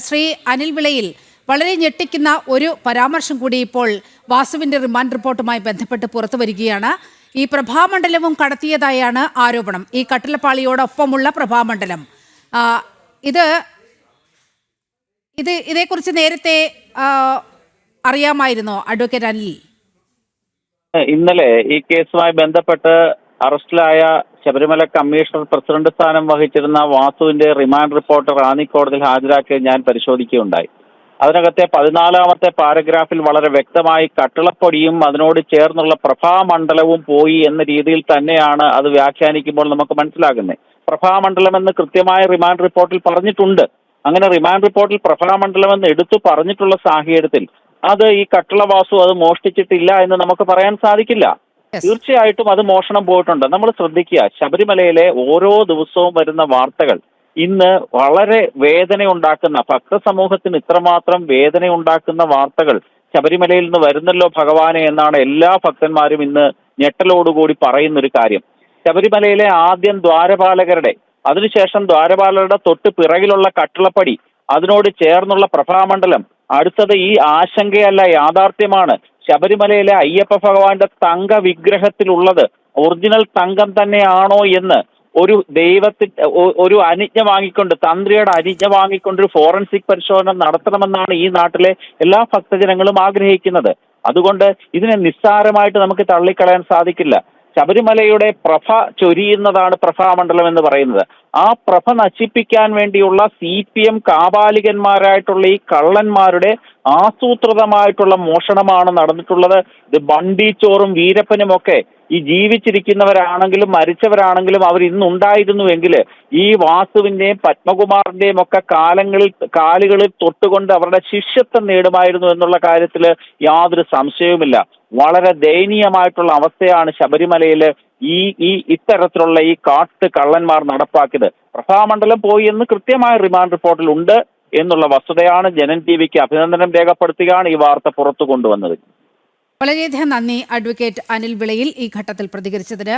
ശ്രീ അനിൽ വിളയിൽ വളരെ ഞെട്ടിക്കുന്ന ഒരു പരാമർശം കൂടി ഇപ്പോൾ വാസുവിന്റെ റിമാൻഡ് റിപ്പോർട്ടുമായി ബന്ധപ്പെട്ട് പുറത്തു വരികയാണ്. ഈ പ്രഭാമണ്ഡലവും കടത്തിയതായാണ് ആരോപണം. ഈ കട്ടിലപ്പാളിയോടൊപ്പമുള്ള പ്രഭാമണ്ഡലം. ഇതേക്കുറിച്ച് നേരത്തെ അറിയാമായിരുന്നോ അഡ്വക്കേറ്റ് അനിൽ? ഇന്നലെ ഈ കേസുമായി ബന്ധപ്പെട്ട് അറസ്റ്റിലായ ശബരിമല കമ്മീഷണർ പ്രസിഡന്റ് സ്ഥാനം വഹിച്ചിരുന്ന വാസുവിന്റെ റിമാൻഡ് റിപ്പോർട്ട് റാന്നി കോടതിയിൽ ഹാജരാക്കി ഞാൻ പരിശോധിക്കുകയുണ്ടായി. അതിനകത്തെ 14-ാമത്തെ പാരഗ്രാഫിൽ വളരെ വ്യക്തമായി കട്ടിളപ്പൊടിയും അതിനോട് ചേർന്നുള്ള പ്രഭാമണ്ഡലവും പോയി എന്ന രീതിയിൽ തന്നെയാണ് അത് വ്യാഖ്യാനിക്കുമ്പോൾ നമുക്ക് മനസ്സിലാകുന്നത്. പ്രഭാമണ്ഡലം എന്ന് കൃത്യമായ റിമാൻഡ് റിപ്പോർട്ടിൽ പറഞ്ഞിട്ടുണ്ട്. അങ്ങനെ റിമാൻഡ് റിപ്പോർട്ടിൽ പ്രഭാമണ്ഡലം എന്ന് എടുത്തു പറഞ്ഞിട്ടുള്ള സാഹചര്യത്തിൽ അത് ഈ കട്ടിളവാസു അത് മോഷ്ടിച്ചിട്ടില്ല എന്ന് നമുക്ക് പറയാൻ സാധിക്കില്ല. തീർച്ചയായിട്ടും അത് മോഷണം പോയിട്ടുണ്ട്. നമ്മൾ ശ്രദ്ധിക്കുക, ശബരിമലയിലെ ഓരോ ദിവസവും വരുന്ന വാർത്തകൾ ഇന്ന് വളരെ വേദനയുണ്ടാക്കുന്ന, ഭക്തസമൂഹത്തിന് ഇത്രമാത്രം വേദനയുണ്ടാക്കുന്ന വാർത്തകൾ ശബരിമലയിൽ നിന്ന് വരുന്നല്ലോ ഭഗവാനെ എന്നാണ് എല്ലാ ഭക്തന്മാരും ഇന്ന് ഞെട്ടലോടുകൂടി പറയുന്നൊരു കാര്യം. ശബരിമലയിലെ ആദ്യം ദ്വാരപാലകരുടെ, അതിനുശേഷം ദ്വാരപാലകരുടെ തൊട്ട് പിറകിലുള്ള കട്ടിളപ്പടി, അതിനോട് ചേർന്നുള്ള പ്രഭാമണ്ഡലം, അടുത്തത് ഈ ആശങ്കയല്ല യാഥാർത്ഥ്യമാണ്. ശബരിമലയിലെ അയ്യപ്പ ഭഗവാന്റെ തങ്ക വിഗ്രഹത്തിലുള്ളത് ഒറിജിനൽ തങ്കം തന്നെയാണോ എന്ന് ഒരു അനുജ്ഞ വാങ്ങിക്കൊണ്ട്, തന്ത്രിയുടെ അനുജ്ഞ വാങ്ങിക്കൊണ്ട് ഒരു ഫോറൻസിക് പരിശോധന നടത്തണമെന്നാണ് ഈ നാട്ടിലെ എല്ലാ ഭക്തജനങ്ങളും ആഗ്രഹിക്കുന്നത്. അതുകൊണ്ട് ഇതിനെ നിസ്സാരമായിട്ട് നമുക്ക് തള്ളിക്കളയാൻ സാധിക്കില്ല. ശബരിമലയുടെ പ്രഭ ചൊരിയുന്നതാണ് പ്രഭാമണ്ഡലം എന്ന് പറയുന്നത്. ആ പ്രഭ നശിപ്പിക്കാൻ വേണ്ടിയുള്ള CPM കാപാലികന്മാരായിട്ടുള്ള ഈ കള്ളന്മാരുടെ ആസൂത്രിതമായിട്ടുള്ള മോഷണമാണ് നടന്നിട്ടുള്ളത്. ഇത് ബണ്ടിച്ചോറും വീരപ്പനും ഒക്കെ ഈ ജീവിച്ചിരിക്കുന്നവരാണെങ്കിലും മരിച്ചവരാണെങ്കിലും അവർ ഇന്നുണ്ടായിരുന്നുവെങ്കിൽ ഈ വാസുവിന്റെയും പത്മകുമാറിന്റെയും ഒക്കെ കാലുകളിൽ തൊട്ടുകൊണ്ട് അവരുടെ ശിഷ്യത്വം നേടുമായിരുന്നു എന്നുള്ള കാര്യത്തിൽ യാതൊരു സംശയവുമില്ല. വളരെ ദയനീയമായിട്ടുള്ള അവസ്ഥയാണ് ശബരിമലയിൽ ഇത്തരത്തിലുള്ള ഈ കാട്ട് കള്ളന്മാർ നടപ്പാക്കിയത്. പ്രഭാമണ്ഡലം പോയി എന്ന് കൃത്യമായ റിമാൻഡ് റിപ്പോർട്ടിൽ ഉണ്ട് എന്നുള്ള വസ്തുതയാണ്. ജനൻ TVക്ക് അഭിനന്ദനം രേഖപ്പെടുത്തുകയാണ് ഈ വാർത്ത പുറത്തു കൊണ്ടുവന്നത്. വളരെയധികം നന്ദി അഡ്വക്കേറ്റ് അനിൽ വിളയിൽ ഈ ഘട്ടത്തിൽ പ്രതികരിച്ചതിന്.